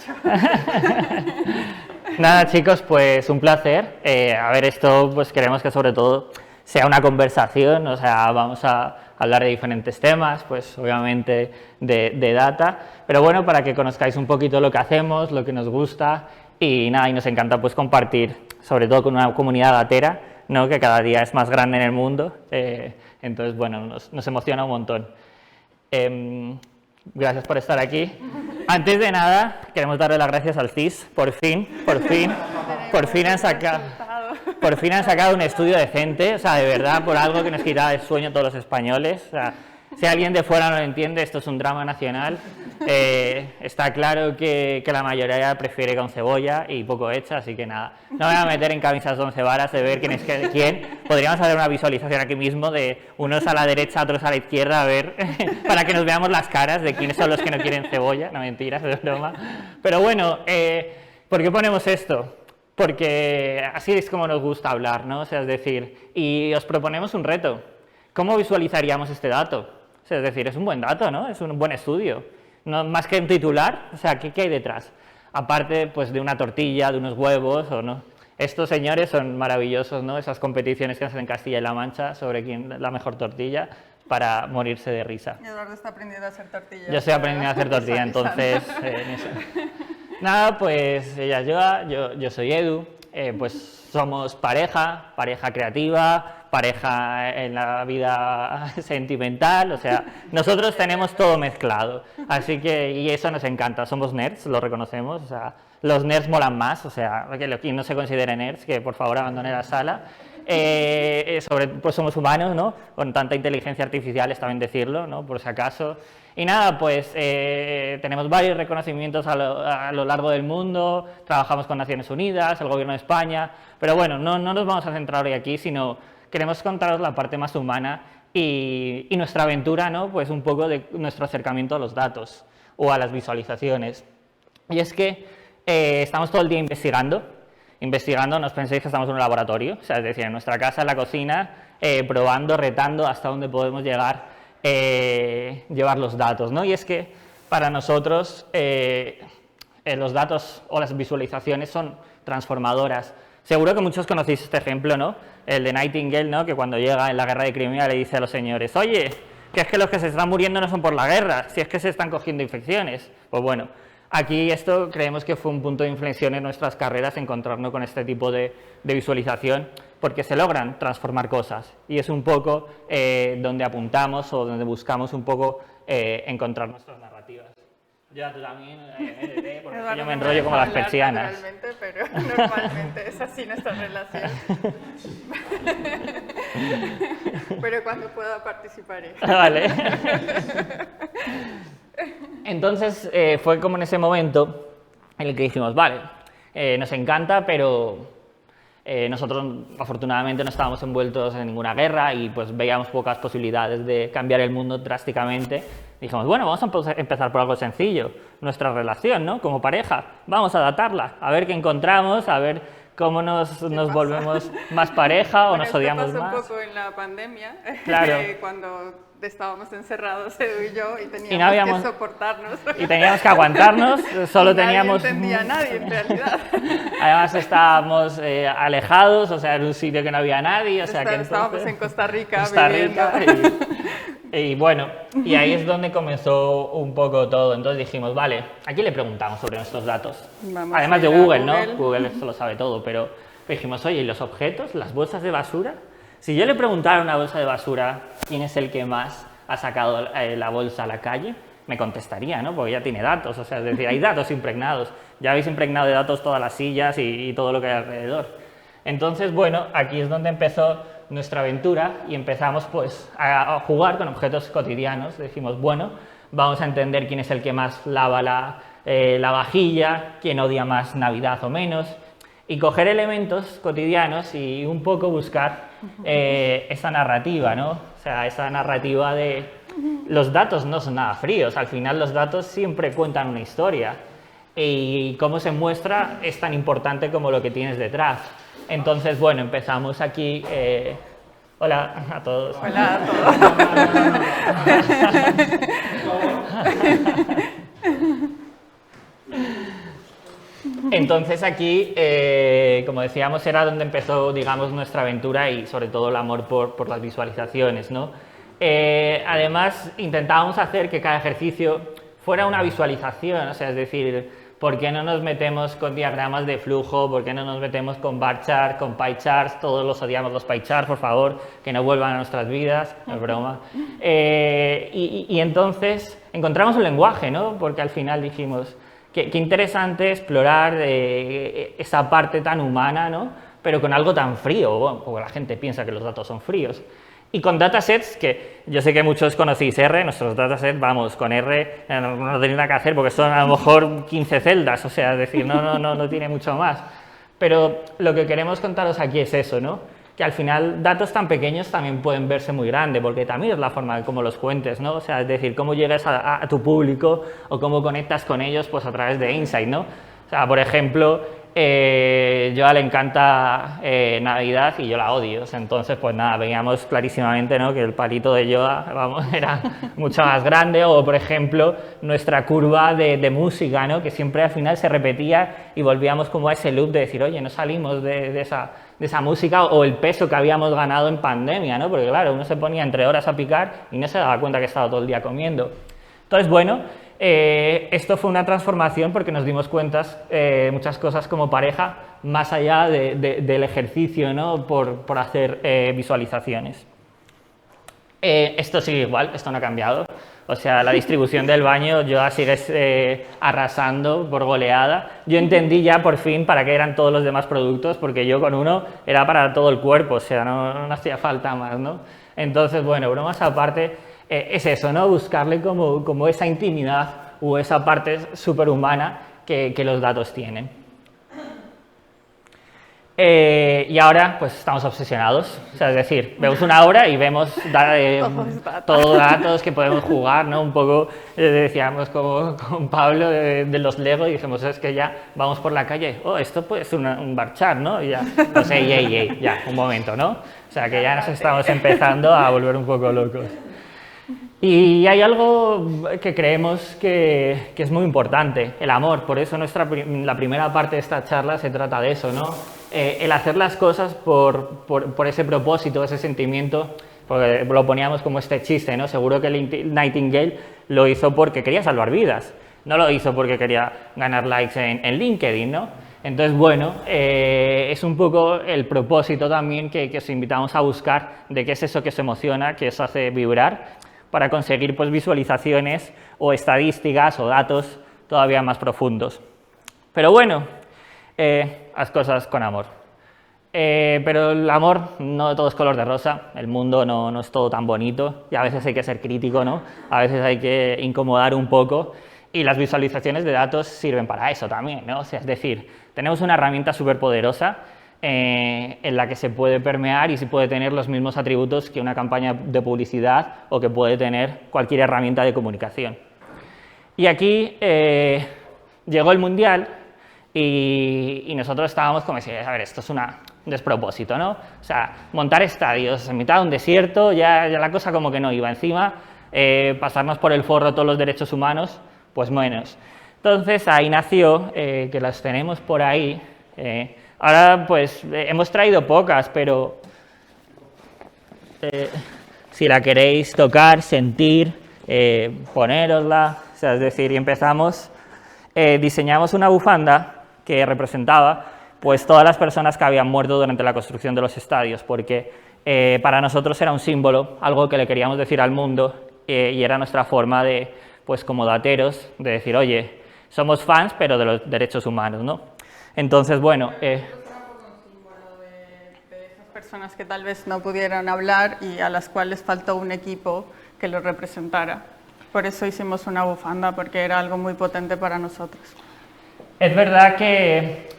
dicho. Nada, chicos, pues un placer. A ver, esto pues queremos que sobre todo sea una conversación, o sea, vamos a hablar de diferentes temas, pues obviamente de data, pero bueno, para que conozcáis un poquito lo que hacemos, lo que nos gusta y nada, y nos encanta pues compartir, sobre todo con una comunidad datera, ¿no? Que cada día es más grande en el mundo, entonces bueno, nos emociona un montón. Gracias por estar aquí. Antes de nada, queremos darle las gracias al CIS, por fin han sacado un estudio decente, o sea, de verdad, por algo que nos quitaba el sueño a todos los españoles. O sea, si alguien de fuera no lo entiende, esto es un drama nacional. Está claro que la mayoría prefiere con cebolla y poco hecha, así que nada, no me voy a meter en camisas de 11 varas de ver quién es quién. Podríamos hacer una visualización aquí mismo de unos a la derecha, otros a la izquierda, a ver, para que nos veamos las caras de quiénes son los que no quieren cebolla. No, mentiras, es broma. Pero bueno, ¿por qué ponemos esto? Porque así es como nos gusta hablar, ¿no? O sea, es decir, y os proponemos un reto. ¿Cómo visualizaríamos este dato? O sea, es decir, es un buen dato, ¿no? Es un buen estudio. No, más que un titular, o sea, ¿qué hay detrás? Aparte, pues, de una tortilla, de unos huevos, o no. Estos señores son maravillosos, ¿no? Esas competiciones que hacen en Castilla y La Mancha sobre quién la mejor tortilla, para morirse de risa. Eduardo está aprendiendo a hacer tortillas. Yo estoy aprendiendo a hacer tortilla, entonces... Nada, pues ella es Joa, yo soy Edu, pues somos pareja creativa, pareja en la vida sentimental, o sea, nosotros tenemos todo mezclado, así que, y eso nos encanta, somos nerds, lo reconocemos, o sea, los nerds molan más, o sea, quien no se considere nerds, que por favor abandone la sala. Pues somos humanos, ¿no? Con tanta inteligencia artificial, está bien decirlo, ¿no? Por si acaso. Y nada, pues tenemos varios reconocimientos a lo largo del mundo, trabajamos con Naciones Unidas, el Gobierno de España, pero bueno, no nos vamos a centrar hoy aquí, sino queremos contaros la parte más humana y nuestra aventura, ¿no? Pues un poco de nuestro acercamiento a los datos o a las visualizaciones. Y es que estamos todo el día investigando, no os penséis que estamos en un laboratorio, o sea, es decir, en nuestra casa, en la cocina, probando, retando hasta dónde podemos llegar, llevar los datos, ¿no? Y es que para nosotros los datos o las visualizaciones son transformadoras. Seguro que muchos conocéis este ejemplo, ¿no? El de Nightingale, ¿no? Que cuando llega en la guerra de Crimea le dice a los señores, oye, que es que los que se están muriendo no son por la guerra, si es que se están cogiendo infecciones. Pues bueno, aquí esto creemos que fue un punto de inflexión en nuestras carreras, encontrarnos con este tipo de visualización, porque se logran transformar cosas y es un poco donde apuntamos o donde buscamos un poco encontrar nuestras narrativas. Ya, tú también, porque yo me enrollo como las persianas. Pero normalmente es así nuestra relación. Pero cuando pueda participaré. Vale. Entonces fue como en ese momento en el que dijimos, vale, nos encanta, pero nosotros afortunadamente no estábamos envueltos en ninguna guerra y pues veíamos pocas posibilidades de cambiar el mundo drásticamente. Dijimos, bueno, vamos a empezar por algo sencillo, nuestra relación, ¿no? Como pareja, vamos a datarla, a ver qué encontramos, a ver cómo nos volvemos más pareja o nos odiamos pasó más. Un poco en la pandemia, claro. Cuando estábamos encerrados Edu y yo y teníamos que soportarnos. Y teníamos que aguantarnos, solo teníamos... No entendía a nadie en realidad. Además estábamos alejados, o sea, en un sitio que no había nadie, o sea que estábamos en Costa Rica viviendo. Y bueno, y ahí es donde comenzó un poco todo. Entonces dijimos, vale, ¿a quién le preguntamos sobre nuestros datos? Además de Google, ¿no? Google esto lo sabe todo, pero dijimos, oye, ¿y los objetos, las bolsas de basura? Si yo le preguntara a una bolsa de basura quién es el que más ha sacado la bolsa a la calle, me contestaría, ¿no? Porque ya tiene datos, o sea, es decir, hay datos impregnados. Ya habéis impregnado de datos todas las sillas y todo lo que hay alrededor. Entonces, bueno, aquí es donde empezó nuestra aventura y empezamos pues a jugar con objetos cotidianos. Decimos, bueno, vamos a entender quién es el que más lava la vajilla, quién odia más Navidad o menos, y coger elementos cotidianos y un poco buscar esa narrativa, ¿no? O sea, esa narrativa de los datos no son nada fríos, al final los datos siempre cuentan una historia y cómo se muestra es tan importante como lo que tienes detrás. Entonces, bueno, empezamos aquí. Hola a todos. Hola a todos. Entonces aquí, como decíamos, era donde empezó, digamos, nuestra aventura y sobre todo el amor por las visualizaciones, ¿no? Además, intentábamos hacer que cada ejercicio fuera una visualización, o sea, es decir, ¿por qué no nos metemos con diagramas de flujo? ¿Por qué no nos metemos con bar chart, con pie charts? Todos los odiamos los pie charts, por favor, que no vuelvan a nuestras vidas, no es broma. Y entonces encontramos un lenguaje, ¿no? Porque al final dijimos, qué interesante explorar esa parte tan humana, ¿no? Pero con algo tan frío, bueno, porque la gente piensa que los datos son fríos. Y con datasets, que yo sé que muchos conocéis R, nuestros datasets, vamos, con R no tenéis nada que hacer porque son a lo mejor 15 celdas, o sea, es decir, no tiene mucho más. Pero lo que queremos contaros aquí es eso, ¿no? Que al final datos tan pequeños también pueden verse muy grandes, porque también es la forma de cómo los cuentes, ¿no? O sea, es decir, cómo llegas a tu público o cómo conectas con ellos pues a través de Insight, ¿no? O sea, por ejemplo, Joa le encanta Navidad y yo la odio, o sea, entonces pues nada, veíamos clarísimamente, ¿no? Que el palito de Joa, vamos, era mucho más grande, o por ejemplo nuestra curva de música, ¿no? Que siempre al final se repetía y volvíamos como a ese loop de decir, oye, no salimos de esa música, o el peso que habíamos ganado en pandemia, ¿no? Porque claro, uno se ponía entre horas a picar y no se daba cuenta que estaba todo el día comiendo. Entonces, bueno, esto fue una transformación porque nos dimos cuenta muchas cosas como pareja, más allá del ejercicio, ¿no? por hacer visualizaciones. Esto sigue igual, esto no ha cambiado. O sea, la distribución del baño, Joa sigue arrasando por goleada. Yo entendí ya por fin para qué eran todos los demás productos, porque yo con uno era para todo el cuerpo, o sea, no hacía falta más, ¿no? Entonces, bueno, bromas aparte, es eso, ¿no? Buscarle como esa intimidad o esa parte superhumana que los datos tienen. Y ahora pues estamos obsesionados, o sea, es decir, vemos una obra y vemos todos datos que podemos jugar, ¿no? Un poco decíamos como con Pablo de los Lego y dijimos, es que ya vamos por la calle, oh, esto puede ser un bar chart, ¿no? Y ya, no sé, ya, un momento, ¿no? O sea, que ya nos estamos empezando a volver un poco locos. Y hay algo que creemos que es muy importante, el amor. Por eso la primera parte de esta charla se trata de eso, ¿no? El hacer las cosas por ese propósito, ese sentimiento, porque lo poníamos como este chiste, ¿no? Seguro que Nightingale lo hizo porque quería salvar vidas, no lo hizo porque quería ganar likes en LinkedIn, ¿no? Entonces, bueno, es un poco el propósito también que os invitamos a buscar de qué es eso que os emociona, que os hace vibrar, para conseguir pues, visualizaciones o estadísticas o datos todavía más profundos. Pero bueno, haz cosas con amor. Pero el amor no todo es color de rosa, el mundo no es todo tan bonito y a veces hay que ser crítico, ¿no? A veces hay que incomodar un poco y las visualizaciones de datos sirven para eso también, ¿no? O sea, es decir, tenemos una herramienta súper poderosa en la que se puede permear y se puede tener los mismos atributos que una campaña de publicidad o que puede tener cualquier herramienta de comunicación. Y aquí llegó el Mundial y nosotros estábamos como diciendo, a ver, esto es un despropósito, ¿no? O sea, montar estadios en mitad de un desierto, ya la cosa como que no iba. Encima, pasarnos por el forro todos los derechos humanos, pues menos. Entonces ahí nació, que las tenemos por ahí. Ahora pues hemos traído pocas, pero si la queréis tocar, sentir, ponérosla, o sea, es decir, y empezamos, diseñamos una bufanda que representaba pues todas las personas que habían muerto durante la construcción de los estadios, porque para nosotros era un símbolo, algo que le queríamos decir al mundo y era nuestra forma de, pues como dateros, de decir, oye, somos fans pero de los derechos humanos, ¿no? Entonces, bueno... personas que tal vez no pudieran hablar y a las cuales faltó un equipo que los representara. Por eso hicimos una bufanda, porque era algo muy potente para nosotros. Es verdad que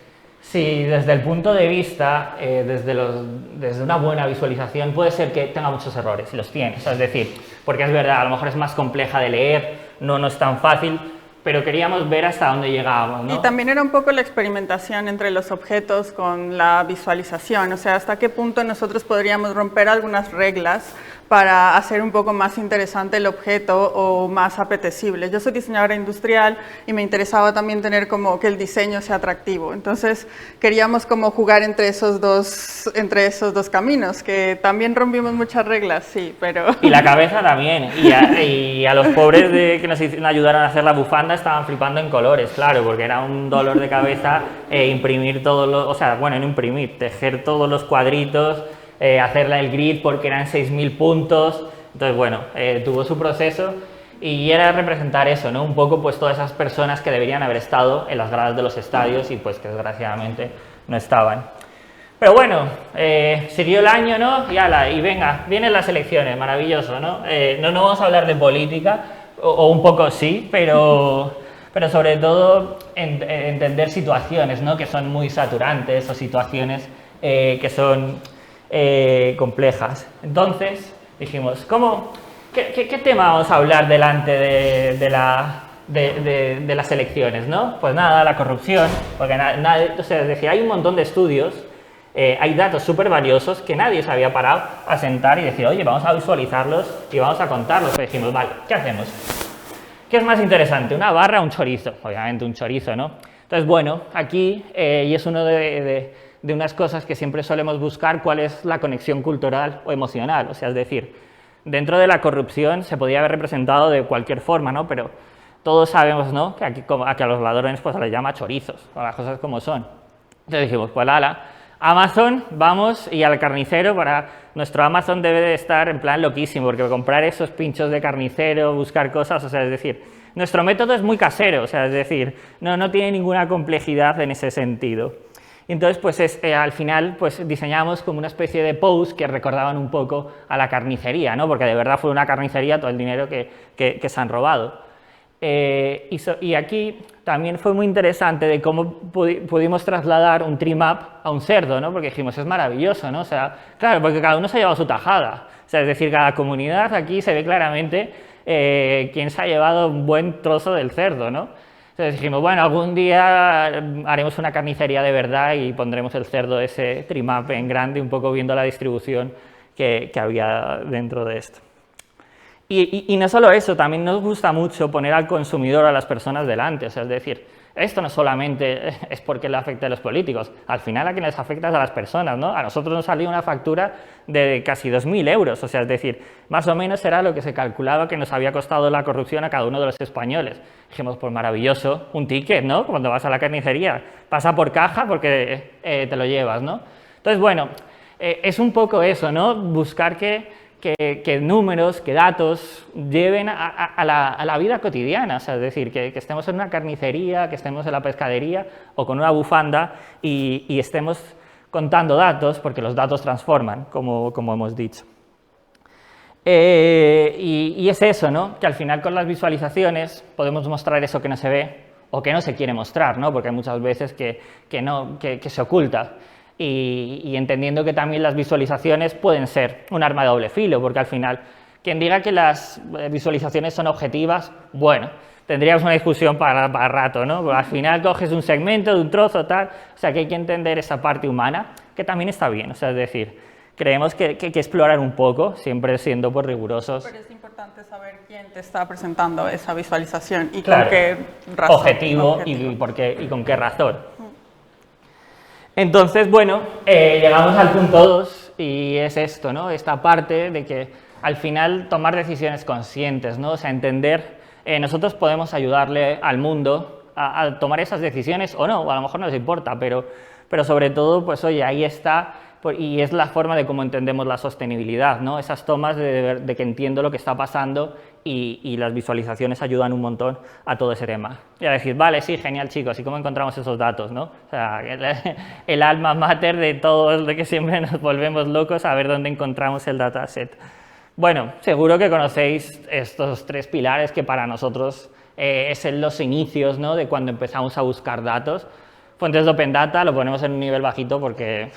si desde el punto de vista, desde una buena visualización, puede ser que tenga muchos errores, y los tiene, o sea, es decir, porque es verdad, a lo mejor es más compleja de leer, no es tan fácil, pero queríamos ver hasta dónde llegábamos, ¿no? Y también era un poco la experimentación entre los objetos con la visualización, o sea, hasta qué punto nosotros podríamos romper algunas reglas para hacer un poco más interesante el objeto o más apetecible. Yo soy diseñadora industrial y me interesaba también tener como que el diseño sea atractivo. Entonces queríamos como jugar entre esos dos caminos, que también rompimos muchas reglas, sí, pero... Y la cabeza también. Y a los pobres que nos ayudaron a hacer la bufanda estaban flipando en colores, claro, porque era un dolor de cabeza imprimir todos los... O sea, bueno, no imprimir, tejer todos los cuadritos, hacerla el grid porque eran 6.000 puntos. Entonces, bueno, tuvo su proceso y era representar eso, ¿no? Un poco pues todas esas personas que deberían haber estado en las gradas de los estadios y pues que desgraciadamente no estaban. Pero bueno, siguió el año, ¿no? Y venga, vienen las elecciones, maravilloso, ¿no? No vamos a hablar de política, o un poco sí, pero sobre todo entender situaciones, ¿no? Que son muy saturantes o situaciones que son complejas. Entonces dijimos, ¿qué tema vamos a hablar delante de las elecciones, ¿no? Pues nada, la corrupción, porque o sea, es decir, hay un montón de estudios, hay datos súper valiosos que nadie se había parado a sentar y decir, oye, vamos a visualizarlos y vamos a contarlos. Pues dijimos, vale, ¿qué hacemos? ¿Qué es más interesante, una barra o un chorizo? Obviamente un chorizo, ¿no? Entonces, bueno, aquí, y es uno de unas cosas que siempre solemos buscar, cuál es la conexión cultural o emocional. O sea, es decir, dentro de la corrupción se podía haber representado de cualquier forma, ¿no? Pero todos sabemos, ¿no? Que a los ladrones pues se les llama chorizos, o las cosas como son. Entonces dijimos, pues ala, Amazon, vamos, y al carnicero, nuestro Amazon debe de estar en plan loquísimo, porque comprar esos pinchos de carnicero, buscar cosas, o sea, es decir, nuestro método es muy casero, o sea, es decir, no tiene ninguna complejidad en ese sentido. Y entonces, pues al final, pues diseñamos como una especie de posts que recordaban un poco a la carnicería, ¿no? Porque de verdad fue una carnicería todo el dinero que se han robado. Y aquí también fue muy interesante de cómo pudimos trasladar un tree map a un cerdo, ¿no? Porque dijimos, es maravilloso, ¿no? O sea, claro, porque cada uno se ha llevado su tajada. O sea, es decir, cada comunidad aquí se ve claramente quién se ha llevado un buen trozo del cerdo, ¿no? Entonces dijimos, bueno, algún día haremos una carnicería de verdad y pondremos el cerdo ese tree map en grande, un poco viendo la distribución que había dentro de esto. Y no solo eso, también nos gusta mucho poner al consumidor, a las personas delante, o sea, es decir, esto no solamente es porque le afecta a los políticos, al final a quien les afecta es a las personas, ¿no? A nosotros nos salió una factura de casi 2.000 euros, o sea, es decir, más o menos era lo que se calculaba que nos había costado la corrupción a cada uno de los españoles. Dijimos, pues maravilloso, un ticket, ¿no? Cuando vas a la carnicería, pasa por caja porque te lo llevas, ¿no? Entonces, bueno, es un poco eso, ¿no? Buscar que números, que datos lleven a la vida cotidiana, o sea, es decir, que estemos en una carnicería, que estemos en la pescadería o con una bufanda y estemos contando datos, porque los datos transforman, como hemos dicho. Y es eso, ¿no? Que al final con las visualizaciones podemos mostrar eso que no se ve o que no se quiere mostrar, ¿no? Porque hay muchas veces que se oculta. Y entendiendo que también las visualizaciones pueden ser un arma de doble filo, porque al final, quien diga que las visualizaciones son objetivas, bueno, tendríamos una discusión para rato, ¿no? Porque al final coges un segmento de un trozo, tal, o sea que hay que entender esa parte humana, que también está bien, o sea, es decir, creemos que hay que explorar un poco, siempre siendo pues rigurosos. Pero es importante saber quién te está presentando esa visualización y claro, con qué razón. Objetivo. Y con qué razón. Entonces, bueno, llegamos al punto 2 y es esto, ¿no? Esta parte de que al final tomar decisiones conscientes, ¿no? O sea, entender, nosotros podemos ayudarle al mundo a tomar esas decisiones o no, o a lo mejor no les importa, pero sobre todo, pues oye, ahí está, y es la forma de cómo entendemos la sostenibilidad, ¿no? Esas tomas de que entiendo lo que está pasando y las visualizaciones ayudan un montón a todo ese tema. Y a decir, vale, sí, genial, chicos, ¿y cómo encontramos esos datos, no? O sea, el alma mater de todo, de que siempre nos volvemos locos a ver dónde encontramos el dataset. Bueno, seguro que conocéis estos 3 pilares que para nosotros es en los inicios, ¿no? De cuando empezamos a buscar datos. Fuentes de Open Data lo ponemos en un nivel bajito porque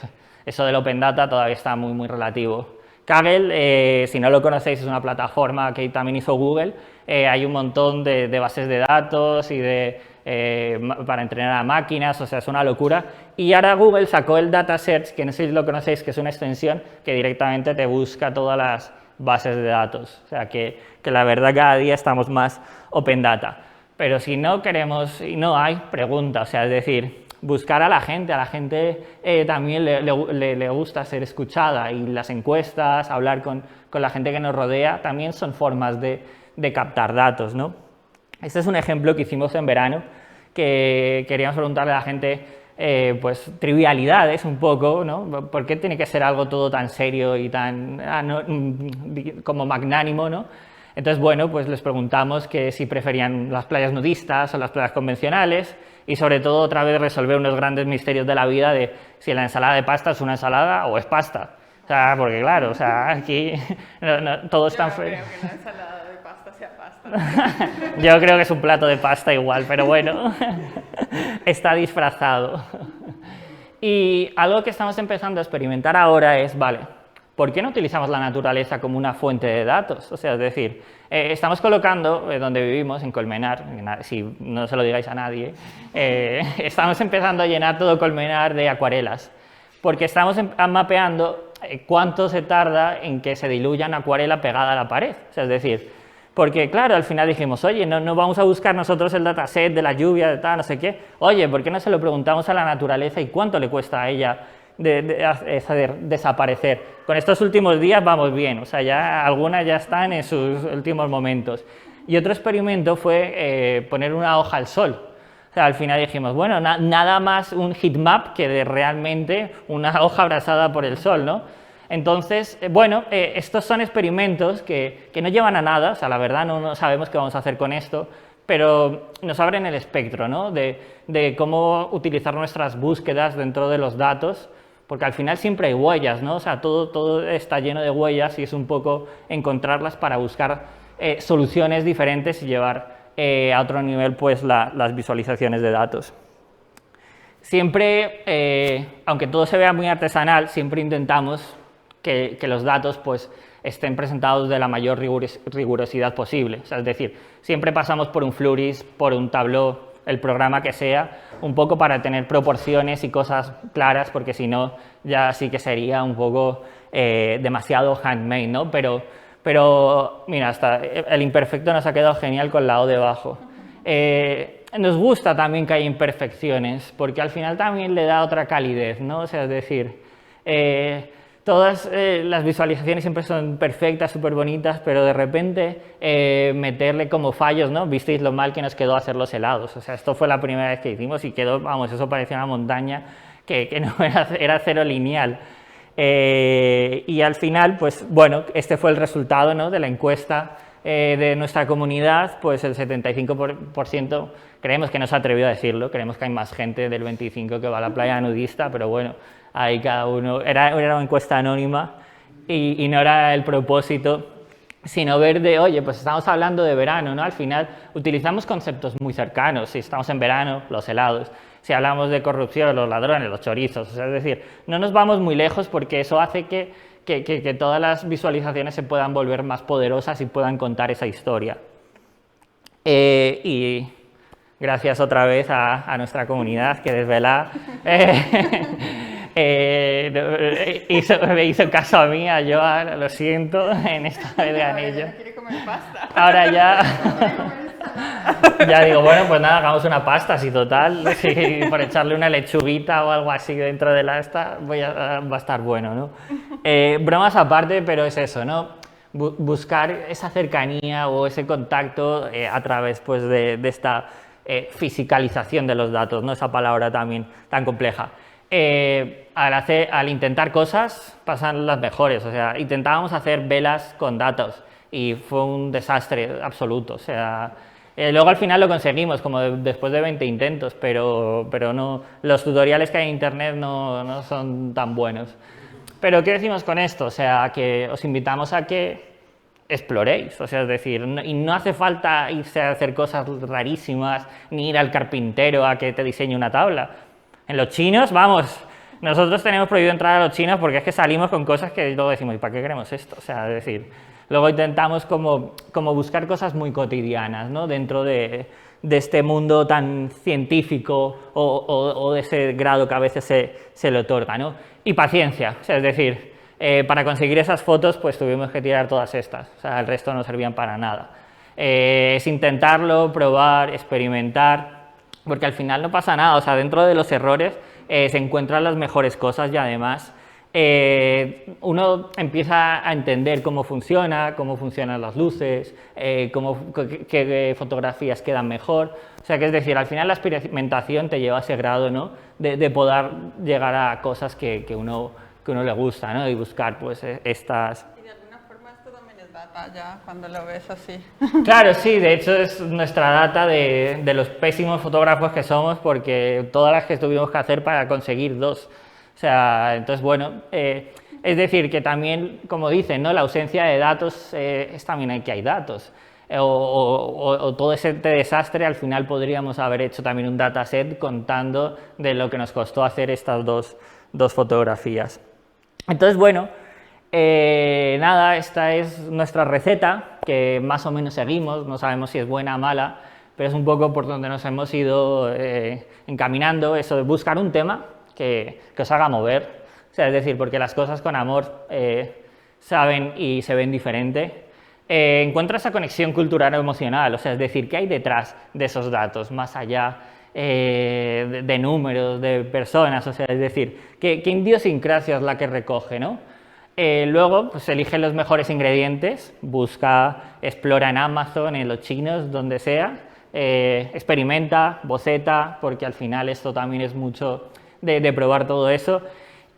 eso del Open Data todavía está muy, muy relativo. Kaggle, si no lo conocéis, es una plataforma que también hizo Google. Hay un montón de bases de datos y para entrenar a máquinas, o sea, es una locura. Y ahora Google sacó el Data Search, que no sé si lo conocéis, que es una extensión que directamente te busca todas bases de datos. O sea, que la verdad cada día estamos más open data. Pero si no queremos y no hay, pregunta, o sea, es decir, buscar a la gente también le gusta ser escuchada y las encuestas, hablar con la gente que nos rodea, también son formas de captar datos, ¿no? Este es un ejemplo que hicimos en verano, que queríamos preguntarle a la gente, pues, trivialidades un poco, ¿no? ¿Por qué tiene que ser algo todo tan serio y tan como magnánimo, ¿no? Entonces, bueno, pues les preguntamos que si preferían las playas nudistas o las playas convencionales y sobre todo otra vez resolver unos grandes misterios de la vida de si la ensalada de pasta es una ensalada o es pasta. O sea, porque claro, o sea, aquí todo es tan feo. Yo creo que la ensalada de pasta sea pasta. Yo creo que es un plato de pasta igual, pero bueno, está disfrazado. Y algo que estamos empezando a experimentar ahora es, vale, ¿por qué no utilizamos la naturaleza como una fuente de datos? O sea, es decir, estamos colocando, donde vivimos, en Colmenar, si no se lo digáis a nadie, estamos empezando a llenar todo Colmenar de acuarelas, porque estamos mapeando cuánto se tarda en que se diluya una acuarela pegada a la pared. O sea, es decir, porque claro, al final dijimos, oye, no vamos a buscar nosotros el dataset de la lluvia, de tal, no sé qué. Oye, ¿por qué no se lo preguntamos a la naturaleza y cuánto le cuesta a ella desaparecer? Con estos últimos días vamos bien, o sea, ya algunas ya están en sus últimos momentos. Y otro experimento fue poner una hoja al sol. O sea, al final dijimos, bueno, nada más un heatmap que de realmente una hoja abrasada por el sol, ¿no? Entonces, bueno, estos son experimentos que no llevan a nada, o sea, la verdad no sabemos qué vamos a hacer con esto, pero nos abren el espectro, ¿no? de cómo utilizar nuestras búsquedas dentro de los datos, porque al final siempre hay huellas, ¿no? O sea, todo está lleno de huellas y es un poco encontrarlas para buscar soluciones diferentes y llevar a otro nivel pues las visualizaciones de datos. Siempre, aunque todo se vea muy artesanal, siempre intentamos que los datos pues, estén presentados de la mayor rigurosidad posible. O sea, es decir, siempre pasamos por un Fluris, por un Tableau, el programa que sea, un poco para tener proporciones y cosas claras, porque si no, ya sí que sería un poco demasiado handmade, ¿no? Pero mira, hasta el imperfecto nos ha quedado genial con la O debajo. Nos gusta también que haya imperfecciones, porque al final también le da otra calidez, ¿no? O sea, es decir, todas las visualizaciones siempre son perfectas, súper bonitas, pero de repente meterle como fallos, ¿no? Visteis lo mal que nos quedó hacer los helados. O sea, esto fue la primera vez que hicimos y quedó, vamos, eso parecía una montaña que no era cero lineal. Y al final, pues bueno, este fue el resultado, ¿no? De la encuesta de nuestra comunidad, pues el 75% creemos que no se ha atrevido a decirlo, creemos que hay más gente del 25% que va a la playa nudista, pero bueno, ahí cada uno, era una encuesta anónima y no era el propósito, sino ver de, oye, pues estamos hablando de verano, ¿no? Al final utilizamos conceptos muy cercanos, si estamos en verano, los helados, si hablamos de corrupción, los ladrones, los chorizos, o sea, es decir, no nos vamos muy lejos porque eso hace que todas las visualizaciones se puedan volver más poderosas y puedan contar esa historia. Y gracias otra vez a nuestra comunidad que desvela me hizo caso a mí, a Joan, lo siento, en esta vez de anillo. Quiere comer pasta. Ahora ya digo, bueno, pues nada, hagamos una pasta, así total, sí, por echarle una lechuguita o algo así dentro de la esta, va a estar bueno, ¿no? Bromas aparte, pero es eso, ¿no? Buscar esa cercanía o ese contacto a través pues, de esta fisicalización de los datos, ¿no? Esa palabra también tan compleja. Al intentar cosas pasan las mejores, o sea, intentábamos hacer velas con datos y fue un desastre absoluto, o sea, luego al final lo conseguimos, como después de 20 intentos, pero no, los tutoriales que hay en internet no son tan buenos. Pero ¿qué decimos con esto? O sea, que os invitamos a que exploréis, o sea, es decir, y no hace falta irse a hacer cosas rarísimas, ni ir al carpintero a que te diseñe una tabla. En los chinos, vamos, nosotros tenemos prohibido entrar a los chinos porque es que salimos con cosas que luego decimos, ¿y para qué queremos esto? O sea, es decir, luego intentamos como buscar cosas muy cotidianas, ¿no? Dentro de este mundo tan científico o de ese grado que a veces se le otorga, ¿no? Y paciencia, o sea, es decir, Para conseguir esas fotos, pues tuvimos que tirar todas estas, o sea, el resto no servían para nada. Es intentarlo, probar, experimentar, porque al final no pasa nada, o sea, dentro de los errores se encuentran las mejores cosas y además uno empieza a entender cómo funcionan las luces, qué fotografías quedan mejor. O sea, que es decir, al final la experimentación te lleva a ese grado, ¿no? de poder llegar a cosas que uno le gusta, ¿no? Y buscar pues estas... Y de alguna forma esto también es data ya, cuando lo ves así. Claro, sí, de hecho es nuestra data de los pésimos fotógrafos que somos, porque todas las que tuvimos que hacer para conseguir 2. O sea, entonces, bueno, es decir, que también, como dicen, ¿no? La ausencia de datos es también el que hay datos. O todo ese desastre, al final podríamos haber hecho también un dataset contando de lo que nos costó hacer estas dos fotografías. Entonces, bueno, nada, esta es nuestra receta, que más o menos seguimos, no sabemos si es buena o mala, pero es un poco por donde nos hemos ido encaminando, eso de buscar un tema que os haga mover, o sea, es decir, porque las cosas con amor saben y se ven diferente. Encuentra esa conexión cultural o emocional, o sea, es decir, ¿qué hay detrás de esos datos, más allá de números, de personas? O sea, es decir, ¿qué idiosincrasia es la que recoge, ¿no? Luego, pues elige los mejores ingredientes, explora en Amazon, en los chinos, donde sea, experimenta, boceta, porque al final esto también es mucho de probar todo eso,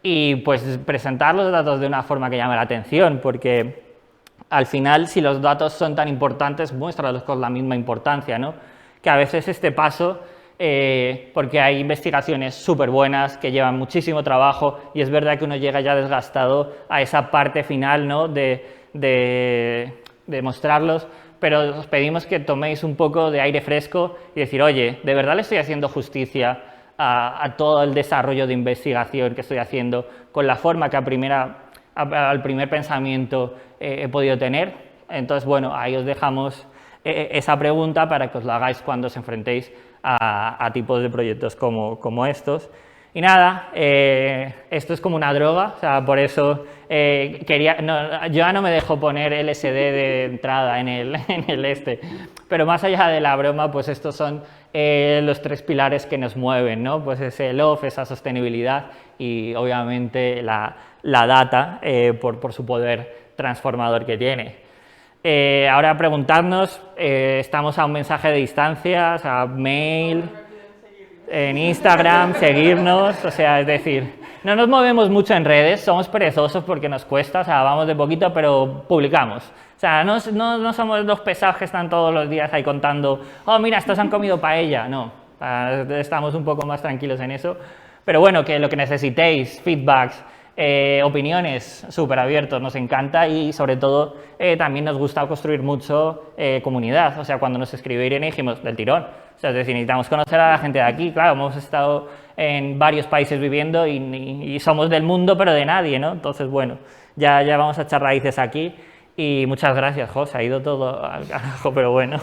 y pues presentar los datos de una forma que llame la atención, porque al final, si los datos son tan importantes, muéstralos con la misma importancia, ¿no? Que a veces este paso, porque hay investigaciones súper buenas que llevan muchísimo trabajo y es verdad que uno llega ya desgastado a esa parte final, ¿no? de mostrarlos, pero os pedimos que toméis un poco de aire fresco y decir, oye, ¿de verdad le estoy haciendo justicia a todo el desarrollo de investigación que estoy haciendo con la forma que al primer pensamiento he podido tener? Entonces, bueno, ahí os dejamos esa pregunta para que os la hagáis cuando os enfrentéis a tipos de proyectos como estos. Y nada, esto es como una droga, o sea, por eso yo ya no me dejo poner LSD de entrada en el pero más allá de la broma, pues estos son los 3 pilares que nos mueven, ¿no? Pues ese love, esa sostenibilidad y obviamente la data por su poder transformador que tiene. Ahora preguntarnos, estamos a un mensaje de distancia, o sea, mail, en Instagram, seguirnos, o sea, es decir, no nos movemos mucho en redes, somos perezosos porque nos cuesta, o sea, vamos de poquito, pero publicamos. O sea, no somos los pesados que están todos los días ahí contando, oh, mira, estos han comido paella, no, estamos un poco más tranquilos en eso. Pero bueno, que lo que necesitéis, feedbacks, opiniones, súper abiertos, nos encanta y sobre todo también nos gusta construir mucho comunidad, o sea, cuando nos escribieron dijimos del tirón, o sea, es decir, necesitamos conocer a la gente de aquí, claro, hemos estado en varios países viviendo y somos del mundo pero de nadie, ¿no? Entonces, bueno, ya vamos a echar raíces aquí y muchas gracias, José, ha ido todo al carajo, pero bueno.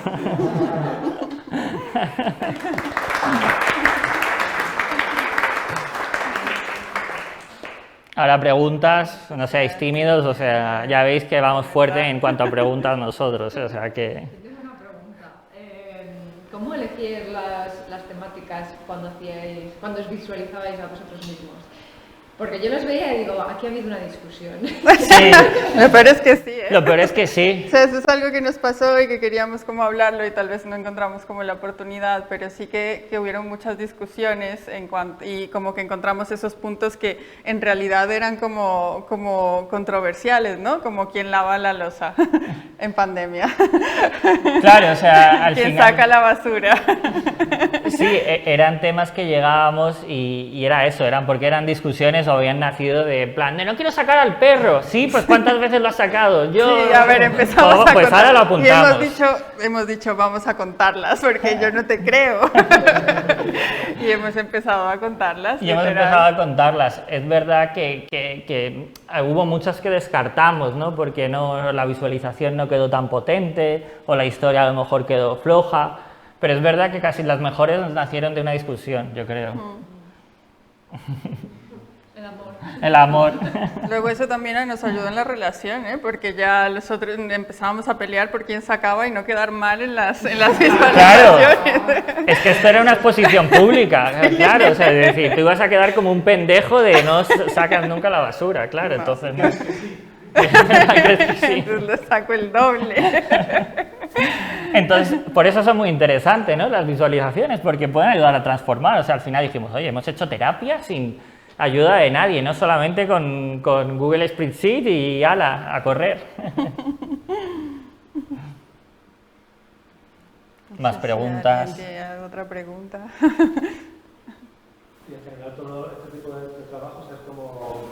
Ahora preguntas, no seáis tímidos, o sea, ya veis que vamos fuerte en cuanto a preguntas nosotros, o sea que... Tengo una pregunta. ¿Cómo elegíais las temáticas cuando os visualizabais a vosotros mismos? Porque yo los veía y digo, aquí ha habido una discusión. Sí. Lo peor es que sí, ¿eh? Lo peor es que sí. O sea, eso es algo que nos pasó y que queríamos como hablarlo y tal vez no encontramos como la oportunidad, pero sí que hubieron muchas discusiones y como que encontramos esos puntos que en realidad eran como controversiales, ¿no? Como quién lava la loza en pandemia. Claro, o sea, al ¿Quién final... saca la basura? Sí, eran temas que llegábamos y era eso, porque eran discusiones o habían nacido de plan, de no quiero sacar al perro. Sí, pues ¿cuántas veces lo has sacado? Yo... Sí, a ver, empezamos a pues contar. Ahora lo apuntamos. Y hemos dicho, vamos a contarlas, porque yo no te creo. Y hemos empezado a contarlas. Y hemos empezado a contarlas. Es verdad que hubo muchas que descartamos, ¿no? Porque la visualización no quedó tan potente, o la historia a lo mejor quedó floja. Pero es verdad que casi las mejores nacieron de una discusión, yo creo. El amor. El amor. Luego eso también nos ayudó en la relación, ¿eh? Porque ya nosotros empezábamos a pelear por quién sacaba y no quedar mal en las visualizaciones. Claro, es que esto era una exposición pública, claro, o sea, es decir, tú ibas a quedar como un pendejo de no sacas nunca la basura, claro, No. entonces no. ¿Crees que sí? Entonces le saco el doble. Entonces, por eso son muy interesantes, ¿no? Las visualizaciones, porque pueden ayudar a transformar, o sea, al final dijimos, oye, hemos hecho terapia sin ayuda de nadie, no solamente con Google Spreadsheet y ala, a correr. Más No sé si preguntas. alguien tiene otra pregunta. Y en general todo este tipo de trabajos es como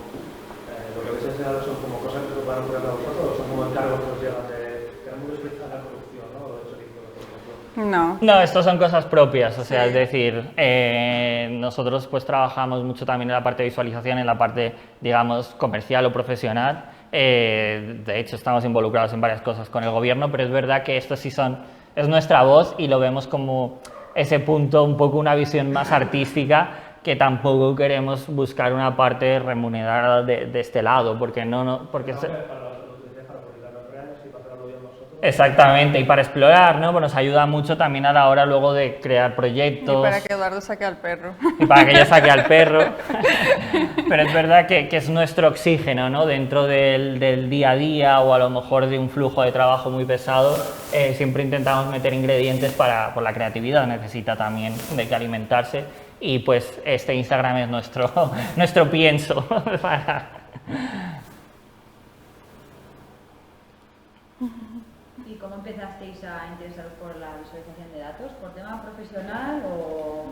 lo que habéis enseñado son como cosas que os van a ocurrir a vosotros o son como encargos que os llevan de que era muy especial la producción, ¿no? O de ese tipo de cosas. No. No, estos son cosas propias, o sea, Sí. es decir, nosotros pues trabajamos mucho también en la parte de visualización, en la parte, digamos, comercial o profesional. De hecho, estamos involucrados en varias cosas con el gobierno, pero es verdad que estos sí es nuestra voz y lo vemos como ese punto, un poco una visión más artística, que tampoco queremos buscar una parte remunerada de este lado, porque porque Para las producciones, para publicar los reales y para hacerlo bien vosotros. exactamente, y para explorar, ¿no? Pues nos ayuda mucho también a la hora luego de crear Y proyectos. para que Eduardo saque al perro. Y para que yo saque al perro. Pero es verdad que es nuestro oxígeno, ¿no? Dentro del día a día o a lo mejor de un flujo de trabajo muy pesado, siempre intentamos meter ingredientes por la creatividad, necesita también de que alimentarse. Y pues este Instagram es nuestro pienso. ¿Y cómo empezasteis a interesaros por la visualización de datos? ¿Por tema profesional o...?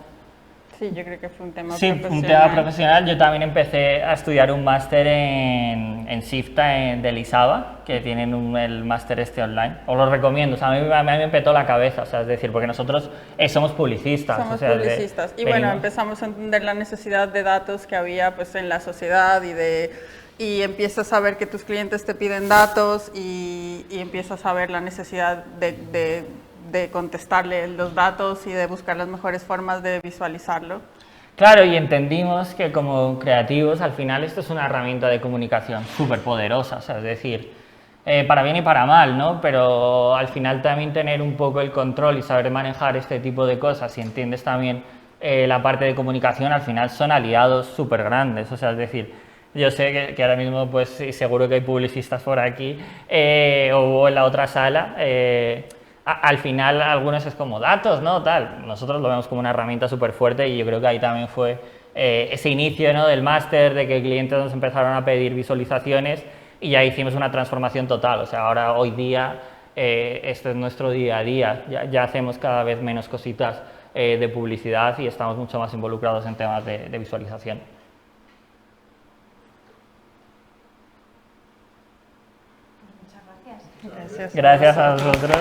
Sí, yo creo que fue un tema Sí, profesional. un tema profesional. Yo también empecé a estudiar un máster en SIFTA de Lisaba, que tienen el máster este online. Os lo recomiendo, o sea, a mí me petó la cabeza, o sea, es decir, porque nosotros somos publicistas. Somos o sea, publicistas. Y bueno, empezamos a entender la necesidad de datos que había pues, en la sociedad y empiezas a ver que tus clientes te piden datos y empiezas a ver la necesidad de contestarle los datos y de buscar las mejores formas de visualizarlo. Claro, y entendimos que como creativos al final esto es una herramienta de comunicación súper poderosa, o sea, es decir, para bien y para mal, ¿no? Pero al final también tener un poco el control y saber manejar este tipo de cosas, si entiendes también la parte de comunicación, al final son aliados súper grandes, o sea, es decir, yo sé que ahora mismo pues sí, seguro que hay publicistas por aquí o en la otra sala. Al final algunos es como datos, ¿no? Tal. Nosotros lo vemos como una herramienta súper fuerte y yo creo que ahí también fue ese inicio, ¿no? Del máster, de que clientes nos empezaron a pedir visualizaciones y ya hicimos una transformación total. O sea, ahora hoy día este es nuestro día a día. Ya hacemos cada vez menos cositas de publicidad y estamos mucho más involucrados en temas de visualización. Muchas gracias. Gracias. Gracias a vosotros.